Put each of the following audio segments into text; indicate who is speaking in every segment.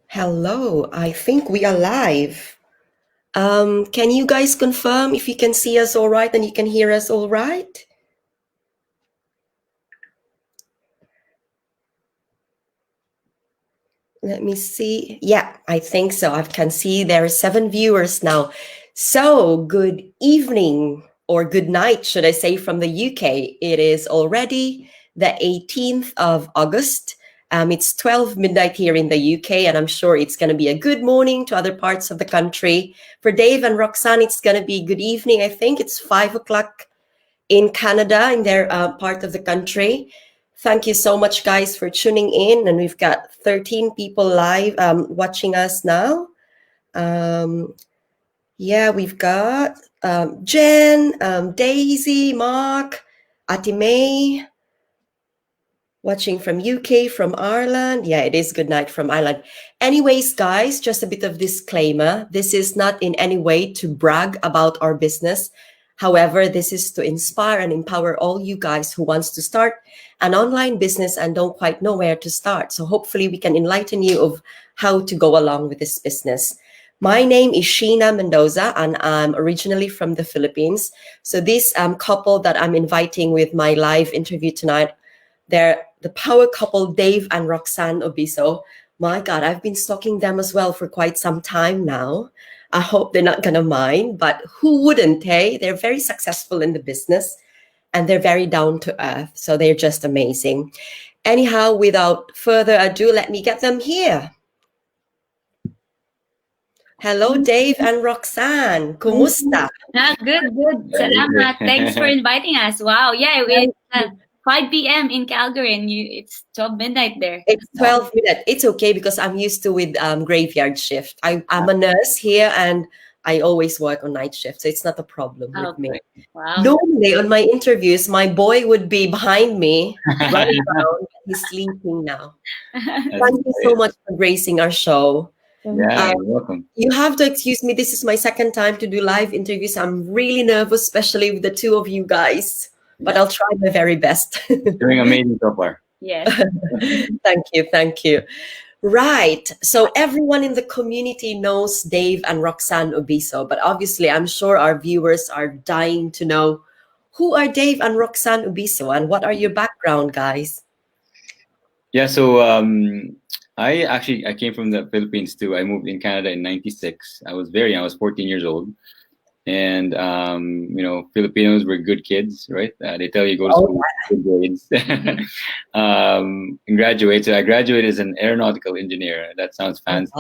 Speaker 1: Hello, I think we are live. Can you guys confirm if you can see us all right and you can hear us all right? Let me see. Yeah, I think so. I can see there are 7 viewers now. So, good evening or good night, should I say, from the UK. It is already the 18th of August. It's 12 midnight here in the UK, and I'm sure it's going to be a good morning to other parts of the country. For Dave and Roxanne, it's going to be good evening. I think it's 5 o'clock in Canada, in their part of the country. Thank you so much, guys, for tuning in. And we've got 13 people live watching us now. Yeah, we've got Jen, Daisy, Mark, Ati May, watching from UK, from Ireland. Yeah, it is good night from Ireland. Anyways, guys, just a bit of disclaimer. This is not in any way to brag about our business. However, this is to inspire and empower all you guys who wants to start an online business and don't quite know where to start. So hopefully we can enlighten you of how to go along with this business. My name is Sheena Mendoza, and I'm originally from the Philippines. So this couple that I'm inviting with my live interview tonight, they're the power couple, Dave and Roxanne Obiso. My God, I've been stalking them as well for quite some time now. I hope they're not going to mind, but who wouldn't, hey? They're very successful in the business and they're very down to earth. So they're just amazing. Anyhow, without further ado, let me get them here. Hello, Dave and Roxanne. Kumusta?
Speaker 2: Good. Salamat. Thanks for inviting us. Wow. Yeah, it's 5 p.m. in Calgary and it's 12 midnight there.
Speaker 1: It's 12 minutes. It's okay because I'm used to with graveyard shift. I'm a nurse here and I always work on night shift. So it's not a problem with me.
Speaker 2: Wow.
Speaker 1: Normally on my interviews, my boy would be behind me running around. He's sleeping now. Thank you so much for gracing our show.
Speaker 3: Yeah, you're welcome.
Speaker 1: You have to excuse me. This is my second time to do live interviews. I'm really nervous, especially with the two of you guys. But I'll try my very best.
Speaker 3: Doing amazing so far.
Speaker 2: Yes.
Speaker 1: Thank you. Right. So everyone in the community knows Dave and Roxanne Obiso, but obviously I'm sure our viewers are dying to know who are Dave and Roxanne Obiso and what are your background, guys?
Speaker 3: Yeah, so I came from the Philippines too. I moved in Canada in '96. I was very young. I was 14 years old. And Filipinos were good kids, right? They tell you go to school, good grades, and graduate. So I graduated as an aeronautical engineer. That sounds fancy,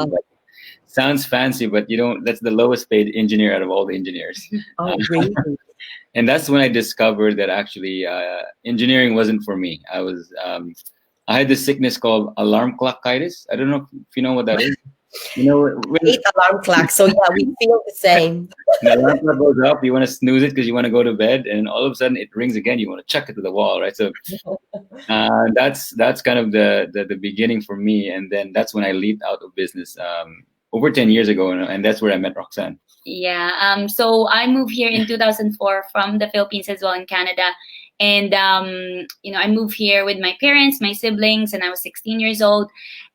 Speaker 3: but you don't. That's the lowest paid engineer out of all the engineers.
Speaker 1: Oh, really?
Speaker 3: And that's when I discovered that actually engineering wasn't for me. I had this sickness called alarm clockitis. I don't know if you know what that is.
Speaker 1: You know, hate alarm clock. So yeah, we feel the same.
Speaker 3: The alarm clock goes up, you want to snooze it because you want to go to bed, and all of a sudden it rings again. You want to chuck it to the wall, right? So that's kind of the beginning for me, and then that's when I leaped out of business over 10 years ago, and that's where I met Roxanne.
Speaker 2: Yeah. So I moved here in 2004 from the Philippines as well in Canada. And, I moved here with my parents, my siblings, and I was 16 years old.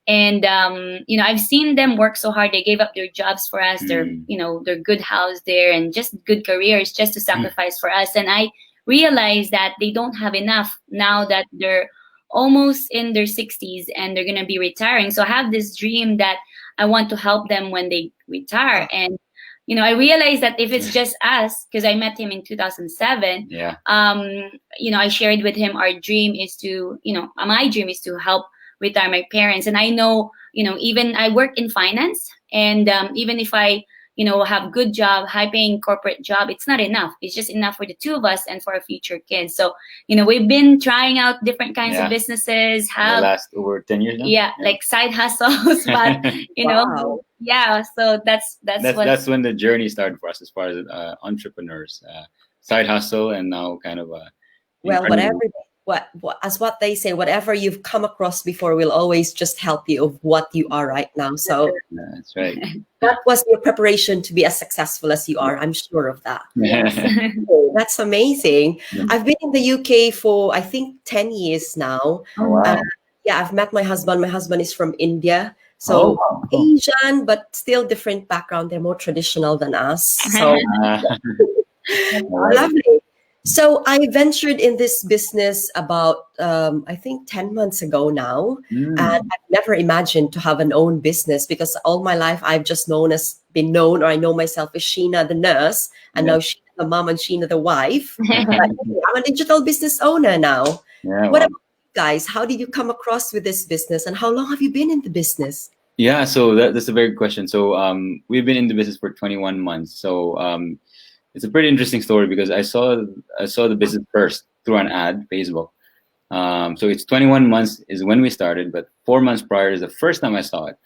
Speaker 2: And, I've seen them work so hard. They gave up their jobs for us, their good house there and just good careers just to sacrifice for us. And I realized that they don't have enough now that they're almost in their 60s and they're going to be retiring. So I have this dream that I want to help them when they retire. And I realized that if it's just us, because I met him in 2007, I shared with him my dream is to help retire my parents. And I know, even I work in finance, and even if I, have good job, high paying corporate job, it's not enough. It's just enough for the two of us and for our future kids. So, we've been trying out different kinds of businesses.
Speaker 3: The last over 10 years now?
Speaker 2: Yeah, like side hustles, but
Speaker 1: Wow.
Speaker 2: Yeah, so that's
Speaker 3: when the journey started for us as far as entrepreneurs, side hustle, and now kind of
Speaker 1: what they say, whatever you've come across before will always just help you of what you are right now. So
Speaker 3: that's right.
Speaker 1: That was your preparation to be as successful as you are. I'm sure of that.
Speaker 2: Yes.
Speaker 1: That's amazing. I've been in the UK for I think 10 years now.
Speaker 3: Oh, wow.
Speaker 1: Yeah, I've met my husband. My husband is from India.
Speaker 3: Oh,
Speaker 1: So
Speaker 3: wow, cool.
Speaker 1: Asian, but still different background. They're more traditional than us. So
Speaker 3: Uh, all right.
Speaker 1: lovely. So I ventured in this business about, I think, 10 months ago now. And
Speaker 3: Mm,
Speaker 1: I've never imagined to have an own business because all my life I've just been known, or I know myself as Sheena the nurse, and
Speaker 3: yeah.
Speaker 1: now Sheena the mom and Sheena the wife. But I'm a digital business owner now.
Speaker 3: Yeah,
Speaker 1: What
Speaker 3: wow.
Speaker 1: about you guys? How did you come across with this business, and how long have you been in the business?
Speaker 3: Yeah, so that's a very good question. So we've been in the business for 21 months. So it's a pretty interesting story because I saw the business first through an ad, Facebook. So it's 21 months is when we started, but 4 months prior is the first time I saw it.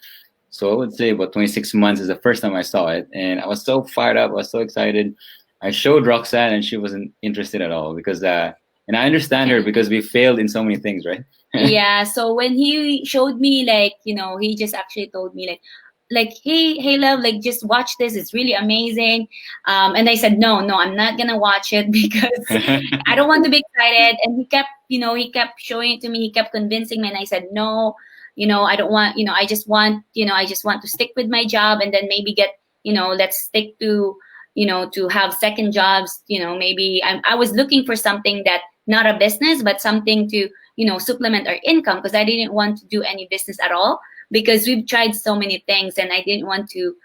Speaker 3: So I would say about 26 months is the first time I saw it, and I was so fired up. I was so excited. I showed Roxanne, and she wasn't interested at all because, and I understand her because we failed in so many things, right?
Speaker 2: Yeah, so when he showed me, like, he just actually told me, like, hey love, like, just watch this, it's really amazing. And I said, no, I'm not gonna watch it because I don't want to be excited. And he kept showing it to me, he kept convincing me, and I said, no, I don't want, I just want to stick with my job, and then maybe let's stick to have second jobs. Maybe I was looking for something that, not a business, but something to supplement our income, because I didn't want to do any business at all, because we've tried so many things, and I didn't want to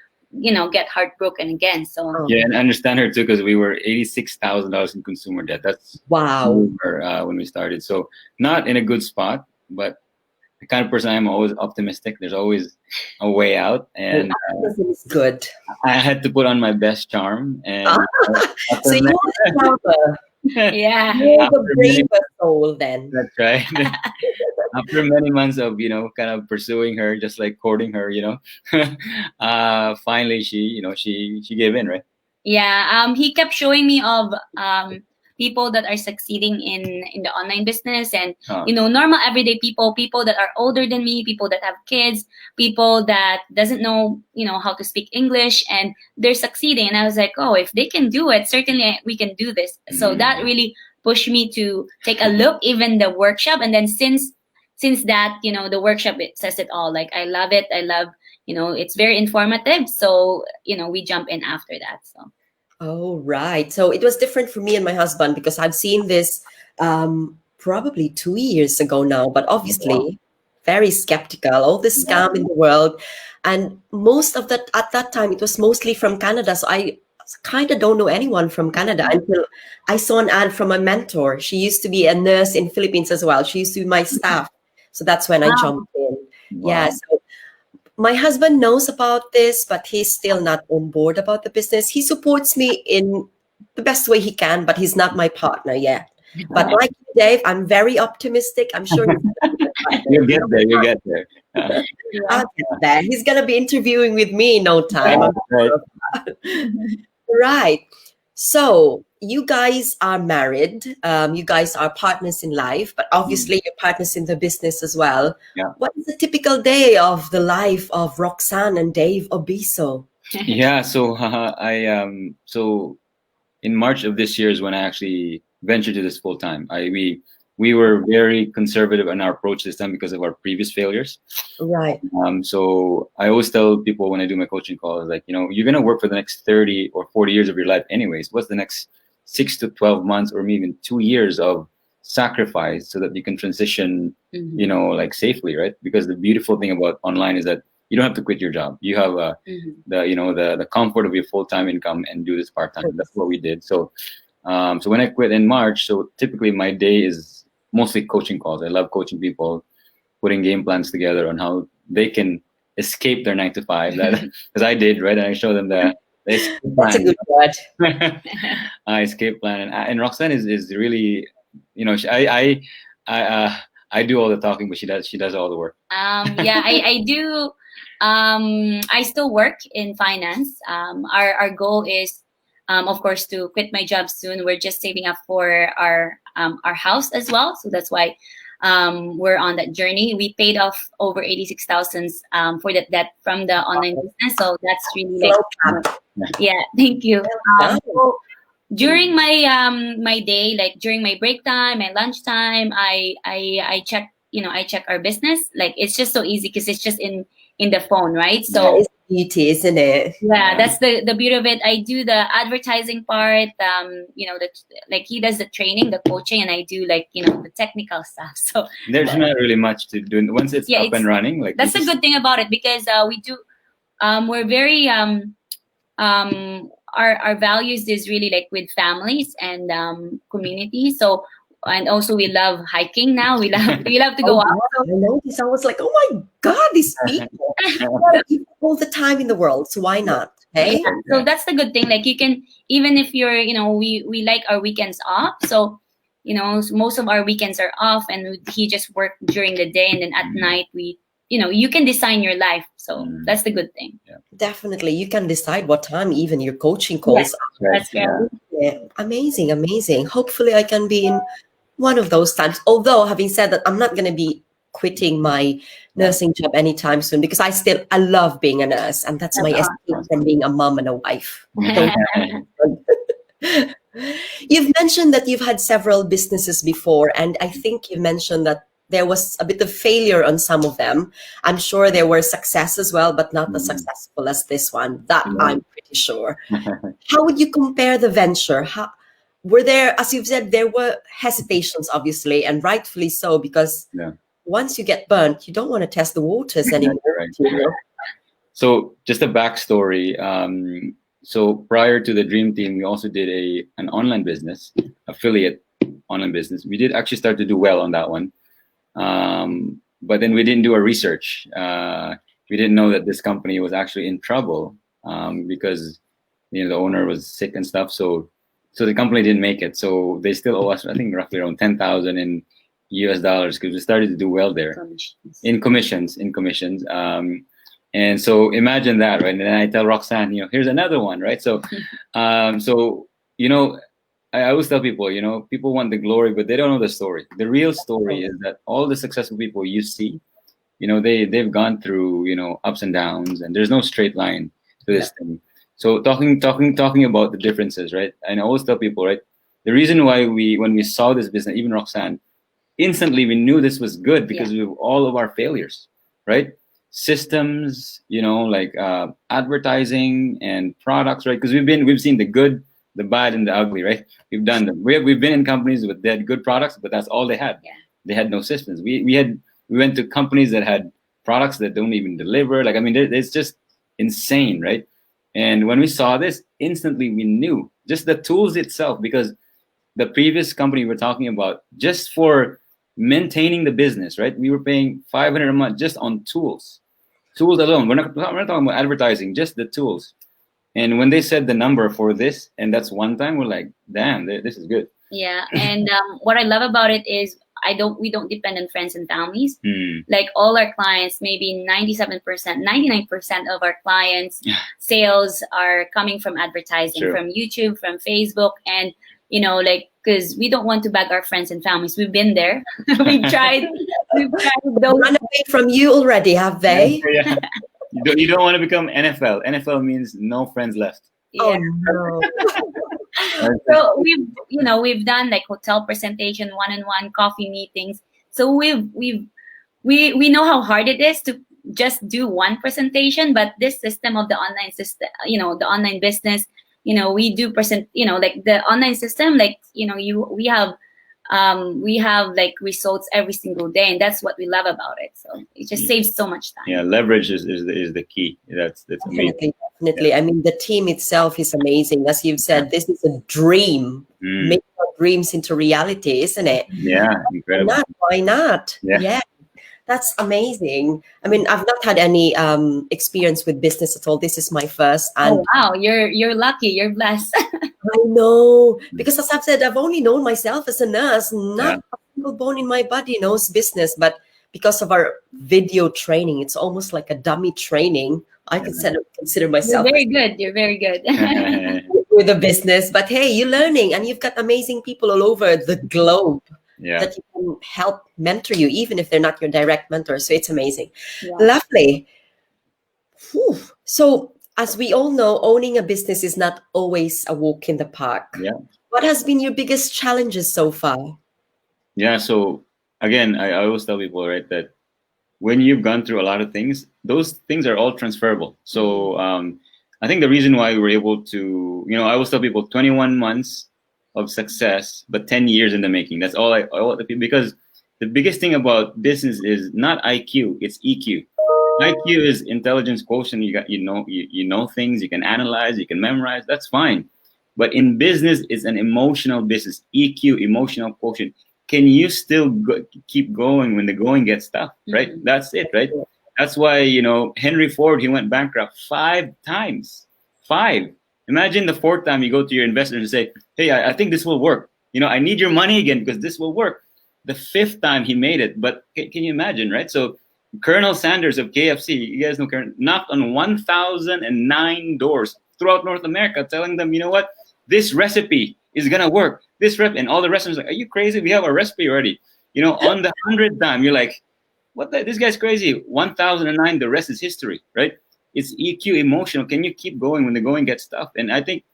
Speaker 2: get heartbroken again. So
Speaker 1: Oh,
Speaker 3: Yeah, and I understand her too because we were $86,000 in consumer debt. That's
Speaker 1: wow.
Speaker 3: when we started. So not in a good spot, but the kind of person I am, always optimistic. There's always a way out,
Speaker 1: Oh,
Speaker 3: and
Speaker 1: optimism is good.
Speaker 3: I had to put on my best charm. And
Speaker 1: Ah, so
Speaker 3: after
Speaker 1: you want to have
Speaker 2: yeah.
Speaker 1: you're the
Speaker 3: after many,
Speaker 1: braver soul then.
Speaker 3: that's right. After many months of kind of pursuing her, just like courting her, finally she gave in, right?
Speaker 2: Yeah, he kept showing me of people that are succeeding in the online business, and
Speaker 3: Uh,
Speaker 2: normal everyday people that are older than me, people that have kids, people that doesn't know how to speak English, and they're succeeding. And I was like, oh, if they can do it, certainly we can do this. So that really pushed me to take a look, even the workshop. And then since that, the workshop, it says it all. Like, I love it. I love, it's very informative. So we jump in after that. So
Speaker 1: Oh, right. So it was different for me and my husband because I've seen this probably 2 years ago now, but
Speaker 3: wow.
Speaker 1: obviously very skeptical, all the
Speaker 3: Yeah.
Speaker 1: scam in the world. And most of that at that time, it was mostly from Canada. So I kind of don't know anyone from Canada until I saw an ad from a mentor. She used to be a nurse in Philippines as well. She used to be my staff. So that's when I
Speaker 2: wow.
Speaker 1: jumped in. Yeah.
Speaker 3: Wow.
Speaker 1: So my husband knows about this, but he's still not on board about the business. He supports me in the best way he can, but he's not my partner yet. But like you, Dave, I'm very optimistic. I'm sure he's going to be my partner.
Speaker 3: You get there. You get there.
Speaker 2: Yeah.
Speaker 1: I'll get there. He's going to be interviewing with me in no time. I'm
Speaker 3: Right.
Speaker 1: sure of that. Right. So you guys are married. You guys are partners in life, but obviously you're partners in the business as well.
Speaker 3: Yeah.
Speaker 1: What is a typical day of the life of Roxanne and Dave Obiso?
Speaker 3: Yeah. So so in March of this year is when I actually ventured to this full time. We were very conservative in our approach this time because of our previous failures.
Speaker 1: Right.
Speaker 3: So I always tell people when I do my coaching calls, like, you're gonna work for the next 30 or 40 years of your life anyways. What's the next 6 to 12 months or maybe even 2 years of sacrifice so that you can transition, like safely, right? Because the beautiful thing about online is that you don't have to quit your job. You have the comfort of your full-time income and do this part-time. That's what we did. So so when I quit in March, so typically my day is mostly coaching calls. I love coaching people, putting game plans together on how they can escape their 9 to 5. Because I did, right? And I show them the escape
Speaker 1: That's a
Speaker 3: plan.
Speaker 1: good word.
Speaker 3: Escape plan. And Roxanne is really, I do all the talking, but she does all the work.
Speaker 2: Yeah, I do. I still work in finance. Our goal is, of course, to quit my job soon. We're just saving up for our house as well, so that's why we're on that journey. We paid off over 86,000 for that debt from the online business, so that's really like,
Speaker 1: Slow clap.
Speaker 2: yeah, thank you.
Speaker 1: Done.
Speaker 2: So during my day, like during my break time, my lunchtime, I check, I check our business. Like, it's just so easy because it's just in the phone, right?
Speaker 1: That
Speaker 2: So
Speaker 1: is beauty, isn't it?
Speaker 2: yeah, that's the beauty of it. I do the advertising part, the like he does the training, the coaching, and I do like the technical stuff. So
Speaker 3: There's not really much to do once it's
Speaker 2: yeah,
Speaker 3: up and running. Like
Speaker 2: that's the good thing about it, because we do we're very our values is really like with families and community. So, and also we love hiking now. We love to go
Speaker 1: Oh,
Speaker 2: out.
Speaker 1: yeah, I noticed. I was like, oh my God, these people. All the time in the world, so why not? Hey?
Speaker 2: Yeah, so that's the good thing. Like you can, even if you're, we like our weekends off. So, most of our weekends are off, and he just worked during the day, and then at night you can design your life. So that's the good thing.
Speaker 1: Definitely. You can decide what time even your coaching
Speaker 2: Yes,
Speaker 1: calls
Speaker 2: that's right.
Speaker 1: Yeah, amazing, amazing. Hopefully, I can be in one of those times. Although, having said that, I'm not going to be quitting my nursing job anytime soon, because I love being a nurse, and that's my
Speaker 2: That's
Speaker 1: escape from being a mom and a wife.
Speaker 2: awesome.
Speaker 1: You've mentioned that you've had several businesses before, and I think you mentioned that there was a bit of failure on some of them. I'm sure there were success as well, but not as successful as this one. That I'm pretty sure. How would you compare the venture? Were there, as you've said, there were hesitations, obviously, and rightfully so, because once you get burnt, you don't want to test the waters anymore.
Speaker 3: Right. So just a backstory. So prior to the Dream Team, we also did an online business, affiliate online business. We did actually start to do well on that one. But then we didn't do our research. We didn't know that this company was actually in trouble because the owner was sick and stuff. So the company didn't make it. So they still owe us, I think, roughly around $10,000 in US dollars, because we started to do well there in commissions. And so imagine that, right? And then I tell Roxanne, here's another one, right? So, I always tell people, people want the glory, but they don't know the story. The real story is that all the successful people you see, they've gone through, ups and downs, and there's no straight line to this thing. So talking about the differences, right? And I always tell people, right? The reason why when we saw this business, even Roxanne, instantly we knew this was good because of all of our failures, right? Systems, like advertising and products, right? Because we've seen the good, the bad, and the ugly, right? We've done them. We've been in companies with that good products, but that's all they had. Yeah. They had no systems. We went to companies that had products that don't even deliver. Like, I mean, it's just insane, right? And when we saw this, instantly we knew just the tools itself, because the previous company we're talking about, just for maintaining the business, right? We were paying $500 a month just on tools alone. We're not talking about advertising, just the tools. And when they said the number for this, and that's one time, we're like, damn, this is good.
Speaker 2: Yeah, and what I love about it is we don't depend on friends and families. Like all our clients, maybe 97%, 99% of our clients' sales are coming from advertising, from YouTube, from Facebook, and because we don't want to bag our friends and families. We've been there. We've tried those.
Speaker 1: Run away from you already, have they?
Speaker 3: Yeah. You don't want to become NFL. NFL means no friends left.
Speaker 2: Yeah.
Speaker 1: Oh, no.
Speaker 2: So we've done like hotel presentation, one-on-one coffee meetings. So we know how hard it is to just do one presentation, but this system of the online system, the online business, we do present, like the online system, like we have like results every single day, and that's what we love about it. So it just saves so much time.
Speaker 3: Yeah, leverage is the key. That's amazing.
Speaker 1: Definitely. I mean, the team itself is amazing. As you've said, this is a dream. Make our dreams into reality, isn't it?
Speaker 3: Yeah, incredible.
Speaker 1: Why not?
Speaker 3: Yeah.
Speaker 1: That's amazing. I mean, I've not had any experience with business at all. This is my first. And
Speaker 2: wow, you're lucky. You're blessed.
Speaker 1: I know, because as I've said, I've only known myself as a nurse. Not a single bone in my body knows business. But because of our video training, it's almost like a dummy training. I consider myself.
Speaker 2: You're very good.
Speaker 1: With a business. But hey, you're learning, and you've got amazing people all over the globe. That you can help mentor you, even if they're not your direct mentor. So it's amazing. Lovely. Whew. So as we all know, owning a business is not always a walk in the park.
Speaker 3: Yeah.
Speaker 1: What has been your biggest challenges so far?
Speaker 3: Yeah. So again, I always tell people, right, that when you've gone through a lot of things, those things are all transferable. So I think the reason why we were able to, you know, I always tell people 21 months of success, but 10 years in the making. That's all I want the people, because the biggest thing about business is not IQ, it's EQ. IQ is intelligence quotient. You know things, you can analyze, you can memorize. That's fine. But in business, it's an emotional business. EQ, emotional quotient. Can you still keep going when the going gets tough? Right. That's it. Right. That's why, you know, Henry Ford, he went bankrupt 5 times. 5. Imagine the 4th time you go to your investor and say, hey, I think this will work. You know, I need your money again because this will work. The 5th time he made it. But can you imagine, right? So Colonel Sanders of KFC, you guys know Colonel, knocked on 1,009 doors throughout North America, telling them, you know what, this recipe is gonna work. And all the restaurants are like, are you crazy? We have a recipe already. You know, on the 100th time, you're like, what? This guy's crazy. 1,009. The rest is history, right? It's EQ, emotional. Can you keep going when the going gets tough? And I think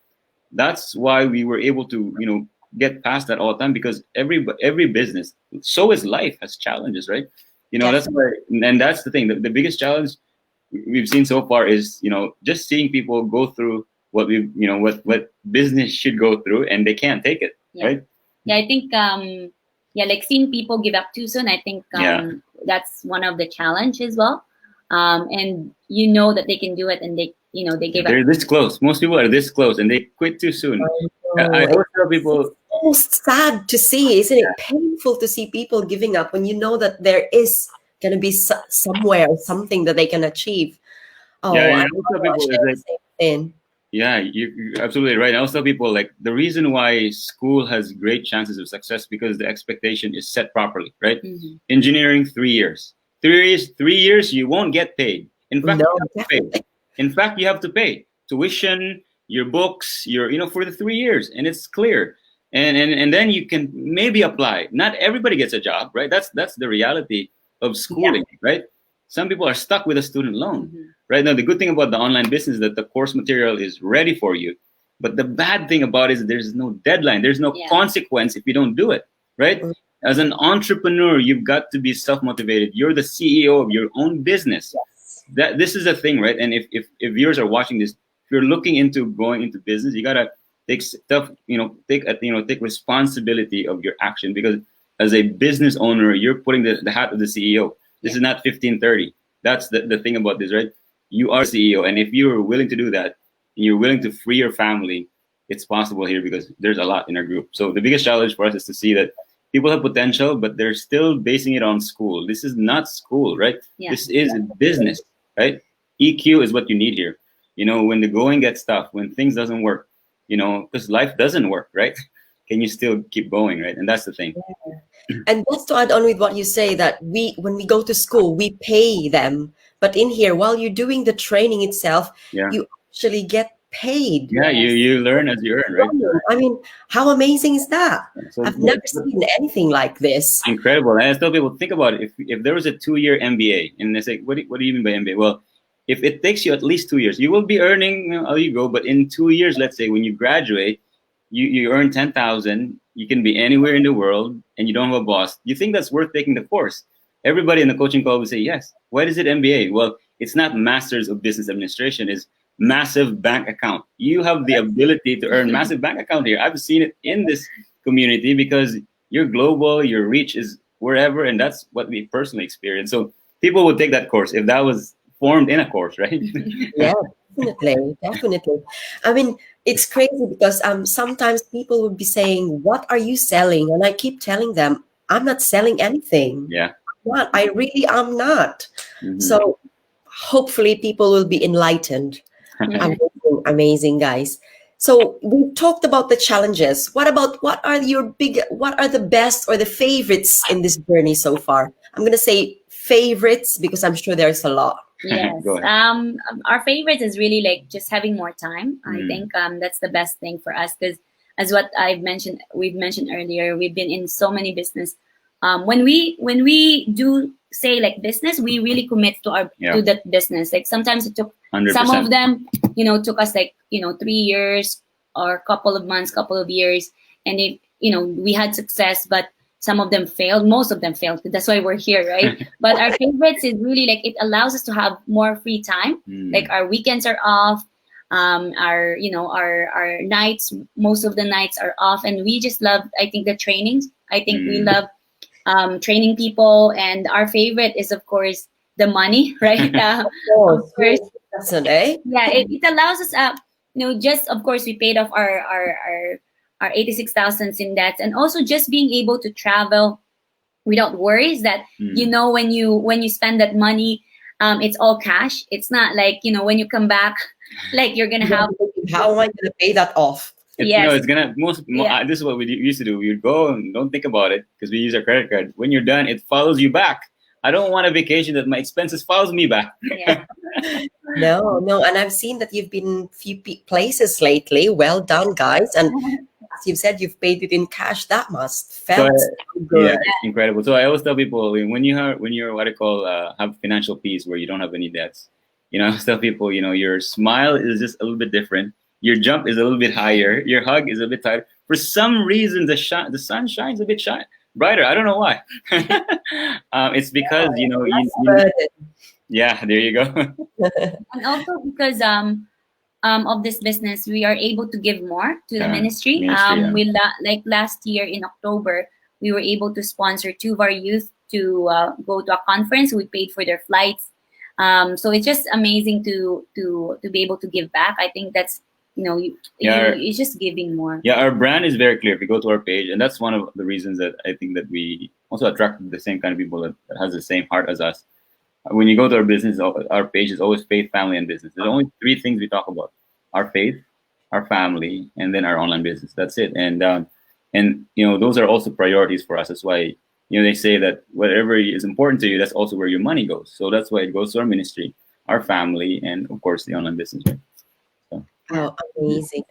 Speaker 3: that's why we were able to, you know, get past that all the time, because every business, so is life, has challenges, right? You know, that's why, and that's the thing. The biggest challenge we've seen so far is, you know, just seeing people go through what what business should go through, and they can't take it, right?
Speaker 2: Yeah, I think like seeing people give up too soon. I think that's one of the challenge as well. And you know that they can do it, and they give up.
Speaker 3: They're this close. Most people are this close, and they quit too soon. I always tell people,
Speaker 1: it's sad to see, isn't it? Painful to see people giving up when you know that there is going to be somewhere something that they can achieve. Oh,
Speaker 3: I always tell people, you're absolutely right. I also tell people, like, the reason why school has great chances of success because the expectation is set properly, right? Engineering, 3 years. 3 years, you won't get paid. In fact, you have to pay. In fact, you have to pay tuition, your books, for the 3 years, and it's clear. And then you can maybe apply. Not everybody gets a job, right? That's the reality of schooling, right? Some people are stuck with a student loan, right? Now, the good thing about the online business is that the course material is ready for you. But the bad thing about it is there's no deadline. There's no consequence if you don't do it, right? As an entrepreneur, you've got to be self-motivated. You're the CEO of your own business. This is the thing, right? And if viewers are watching this, if you're looking into going into business, you gotta take stuff, take responsibility of your action, because as a business owner, you're putting the hat of the CEO. This is not 1530. That's the thing about this, right? You are CEO, and if you're willing to do that, and you're willing to free your family, it's possible here, because there's a lot in our group. So the biggest challenge for us is to see that people have potential, but they're still basing it on school. This is not school, right? This is business, right? EQ is what you need here. When the going gets tough, when things doesn't work, because life doesn't work, right? Can you still keep going, right? And that's the thing.
Speaker 1: And just to add on with what you say, that when we go to school, we pay them. But in here, while you're doing the training itself, you actually get paid.
Speaker 3: Yeah, you learn as you earn, right?
Speaker 1: I mean, how amazing is that? So I've never seen anything like this.
Speaker 3: Incredible. And I tell people, think about it. If there was a 2-year MBA, and they say, what do you mean by MBA? Well, if it takes you at least 2 years, you will be earning, how you go. But in 2 years, let's say, when you graduate, you earn 10,000. You can be anywhere in the world, and you don't have a boss. You think that's worth taking the course? Everybody in the coaching call will say yes. Why is it MBA? Well, it's not Masters of Business Administration. It's massive bank account. You have the ability to earn massive bank account here. I've seen it in this community, because you're global, your reach is wherever, and that's what we personally experience. So people would take that course if that was formed in a course, right?
Speaker 1: Yeah, definitely. I mean, it's crazy because sometimes people would be saying, "What are you selling?" And I keep telling them, "I'm not selling anything.
Speaker 3: Yeah,
Speaker 1: what I really am not." So hopefully people will be enlightened. Amazing, guys. So we talked about the challenges. What are the best or the favorites in this journey so far? I'm gonna say favorites because I'm sure there's a lot.
Speaker 2: Yes. Our favorites is really like just having more time. I think that's the best thing for us, because as what we've mentioned earlier, we've been in so many business. When we do say like business, we really commit to that business. Like sometimes it took
Speaker 3: 100%.
Speaker 2: Some of them, took us like 3 years or couple of months, couple of years, and we had success. But some of them failed, most of them failed. That's why we're here, right? But our favorites is really like it allows us to have more free time. Like our weekends are off, our our nights, most of the nights are off, and we just love. I think the trainings. I think we love training people, and our favorite is of course the money, right? Of course,
Speaker 1: Doesn't, eh?
Speaker 2: yeah, it allows us just of course we paid off our 86,000 in debts, and also just being able to travel without worries that when you spend that money, it's all cash. It's not like when you come back like you're gonna have
Speaker 1: How am I going to pay that off?
Speaker 2: yes.
Speaker 3: It's gonna this is what we used to do. We'd go and don't think about it because we use our credit card. When you're done, it follows you back. I don't want a vacation that my expenses follows me back.
Speaker 2: Yeah.
Speaker 1: No, and I've seen that you've been few places lately. Well done, guys. And as you've said, you've paid it in cash. That must felt so good.
Speaker 3: Yeah, it's incredible. So I always tell people when you're what I call have financial peace where you don't have any debts. I always tell people, your smile is just a little bit different. Your jump is a little bit higher. Your hug is a bit tighter. For some reason, the sun shines a bit brighter. I don't know why. It's because yeah, there you go.
Speaker 2: And also because of this business, we are able to give more to the ministry. We like last year in October, we were able to sponsor 2 of our youth to go to a conference. We paid for their flights. So it's just amazing to be able to give back. I think that's it's just giving more.
Speaker 3: Yeah, our brand is very clear. If you go to our page, and that's one of the reasons that I think that we also attract the same kind of people that has the same heart as us. When you go to our business, our page is always faith, family, and business. There's only 3 things we talk about: our faith, our family, and then our online business. That's it. And those are also priorities for us. That's why they say that whatever is important to you, that's also where your money goes. So that's why it goes to our ministry, our family, and of course the online business. Right?
Speaker 1: Oh,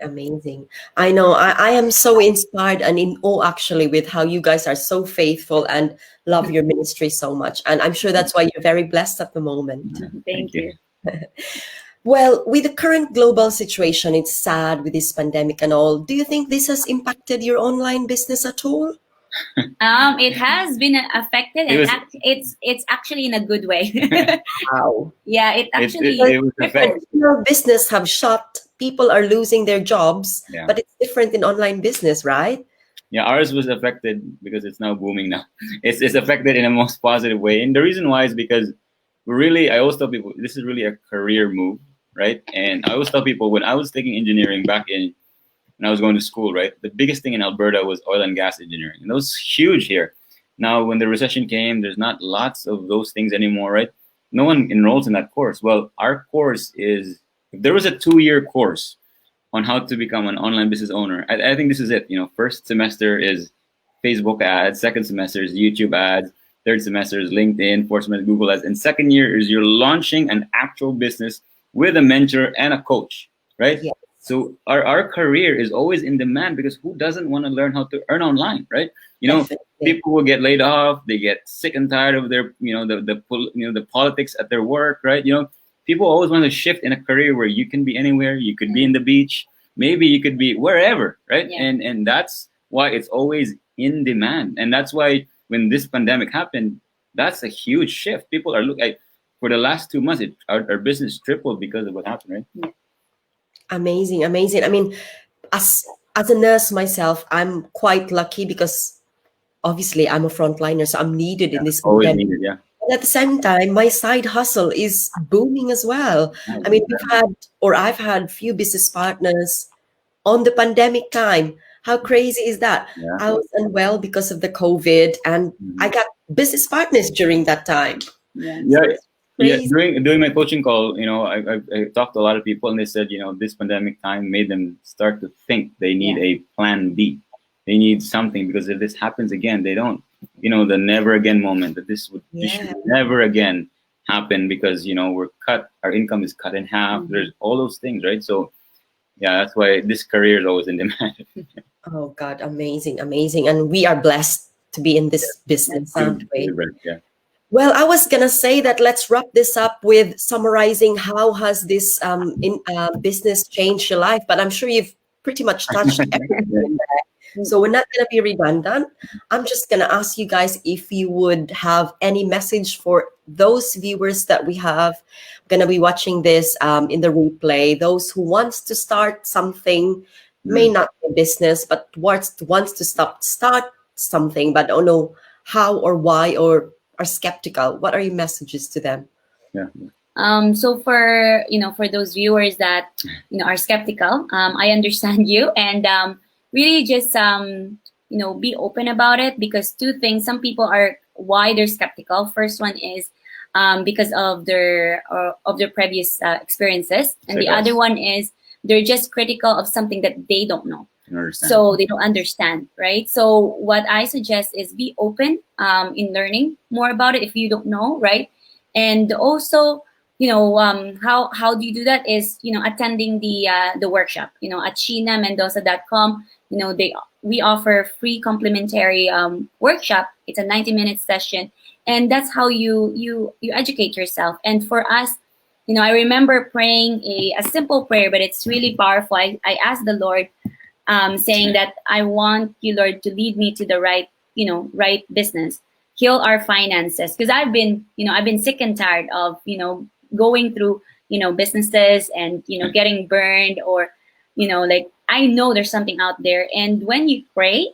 Speaker 1: amazing. I know I am so inspired and in awe actually with how you guys are so faithful and love your ministry so much. And I'm sure that's why you're very blessed at the moment.
Speaker 2: Thank you.
Speaker 1: Well, with the current global situation, it's sad with this pandemic and all. Do you think this has impacted your online business at all?
Speaker 2: It has been affected, and it's actually in a good way.
Speaker 1: Wow.
Speaker 2: Yeah, it actually
Speaker 3: was affected.
Speaker 1: Business have shut. People are losing their jobs, but it's different in online business, right?
Speaker 3: Yeah, ours was affected because it's now booming now. It's affected in a most positive way. And the reason why is because I always tell people, this is really a career move, right? And I always tell people when I was taking engineering back when I was going to school, right? The biggest thing in Alberta was oil and gas engineering. And that was huge here. Now, when the recession came, there's not lots of those things anymore, right? No one enrolls in that course. Well, our course is, if there was a 2-year course on how to become an online business owner, I think this is it. First semester is Facebook ads, second semester is YouTube ads, third semester is LinkedIn, fourth semester Google ads, and second year is you're launching an actual business with a mentor and a coach, right?
Speaker 1: Yeah.
Speaker 3: So our career is always in demand because who doesn't want to learn how to earn online, right? People will get laid off, they get sick and tired of their, the politics at their work, right? People always want to shift in a career where you can be anywhere, you could be in the beach, maybe you could be wherever, right? Yeah. And that's why it's always in demand. And that's why when this pandemic happened, that's a huge shift. People are looking for the last 2 months, our business tripled because of what happened, right?
Speaker 2: Yeah.
Speaker 1: Amazing. I mean, as a nurse myself, I'm quite lucky because obviously I'm a frontliner, so I'm needed in this
Speaker 3: always
Speaker 1: pandemic.
Speaker 3: needed, yeah.
Speaker 1: But at the same time, my side hustle is booming as well. I mean, I've had few business partners on the pandemic time. How crazy is that?
Speaker 3: Yeah.
Speaker 1: I was unwell because of the COVID, and I got business partners during that time.
Speaker 3: During my coaching call, I talked to a lot of people, and they said, this pandemic time made them start to think they need a plan B. They need something, because if this happens again, they don't, the never again moment, that this should never again happen, because, our income is cut in half. There's all those things, right? So yeah, that's why this career is always in demand.
Speaker 1: Oh God, amazing. And we are blessed to be in this business, aren't we?
Speaker 3: Yeah.
Speaker 1: Well, I was gonna say that let's wrap this up with summarizing how has this business changed your life, but I'm sure you've pretty much touched everything there. So we're not going to be redundant. I'm just going to ask you guys if you would have any message for those viewers that we have going to be watching this in the replay, those who wants to start something, may
Speaker 3: Mm.
Speaker 1: not be a business, but wants to start something, but don't know how or why, or are skeptical. What are your messages to them?
Speaker 3: Yeah.
Speaker 2: So for for those viewers that are skeptical, I understand you, and really just be open about it, because two things. Some people are why they're skeptical. First one is because of their previous experiences, and the other one is they're just critical of something that they don't know. So they don't understand, right? So what I suggest is be open in learning more about it if you don't know, right? And also, how do you do that is attending the workshop. At sheenamendoza.com, we offer free complimentary workshop. It's a 90-minute session, and that's how you educate yourself. And for us, I remember praying a simple prayer, but it's really powerful. I asked the Lord, saying that I want you, Lord, to lead me to the right business, heal our finances, because I've been sick and tired of going through businesses and getting burned, or like, I know there's something out there, and when you pray,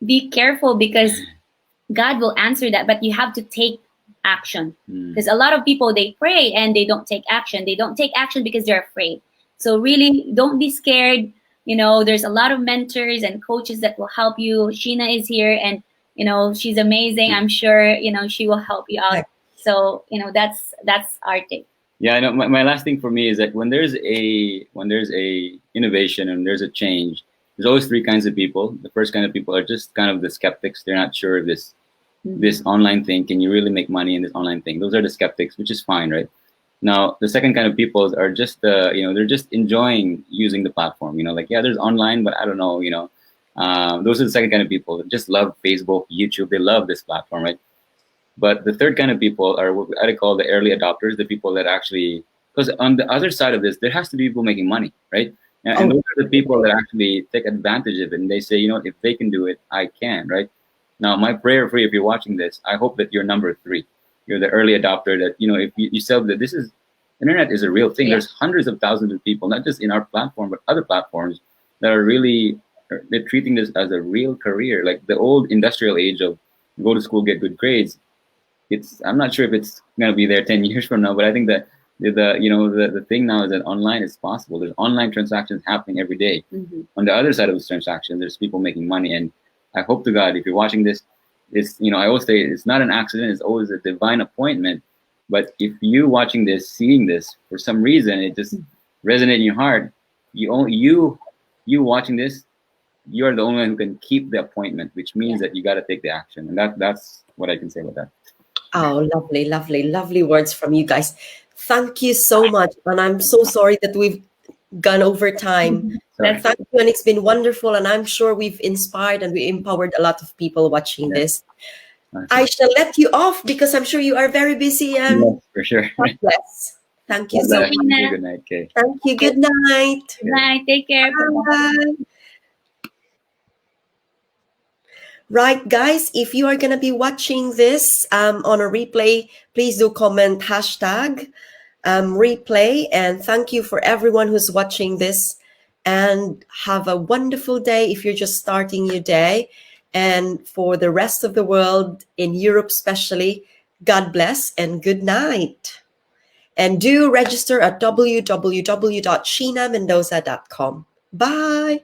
Speaker 2: be careful, because God will answer that, but you have to take action. Because a lot of people, they pray and they don't take action. They don't take action because they're afraid. So really, don't be scared. There's a lot of mentors and coaches that will help you. Sheena is here, and she's amazing. I'm sure she will help you out. So that's our take.
Speaker 3: Yeah, I know. My last thing for me is that when there's a innovation and there's a change, there's always three kinds of people. The first kind of people are just kind of the skeptics. They're not sure if this online thing, can you really make money in this online thing? Those are the skeptics, which is fine, right? Now, the second kind of people are just they're just enjoying using the platform. Like, yeah, there's online, but I don't know. Those are the second kind of people that just love Facebook, YouTube. They love this platform, right? But the third kind of people are what I call the early adopters, the people that actually, because on the other side of this, there has to be people making money, right? And those are the people that actually take advantage of it, and they say, if they can do it, I can, right? Now, my prayer for you, if you're watching this, I hope that you're number 3. You're the early adopter, that, if you sell that internet is a real thing. Yeah. There's hundreds of thousands of people, not just in our platform, but other platforms that are really, they're treating this as a real career. Like the old industrial age of go to school, get good grades. I'm not sure if it's going to be there 10 years from now, but I think that the thing now is that online is possible. There's online transactions happening every day. On the other side of this transaction, there's people making money. And I hope to God, if you're watching this, it's, I always say it's not an accident. It's always a divine appointment. But if you watching this, seeing this, for some reason, it just resonates in your heart, you watching this, you are the only one who can keep the appointment, which means that you got to take the action. And that's what I can say about that.
Speaker 1: Oh, lovely, lovely, lovely words from you guys. Thank you so much. And I'm so sorry that we've gone over time. Thank you. And it's been wonderful. And I'm sure we've inspired and we empowered a lot of people watching this. I shall let you off because I'm sure you are very busy. And
Speaker 3: yes, for sure.
Speaker 1: God bless. Thank you so much.
Speaker 3: Good night, Kay.
Speaker 1: Thank you. Good night.
Speaker 2: Good night. Take care.
Speaker 1: Bye. Right, guys, if you are going to be watching this on a replay, please do comment #replay. And thank you for everyone who's watching this. And have a wonderful day if you're just starting your day. And for the rest of the world, in Europe especially, God bless and good night. And do register at www.sheenamendoza.com. Bye.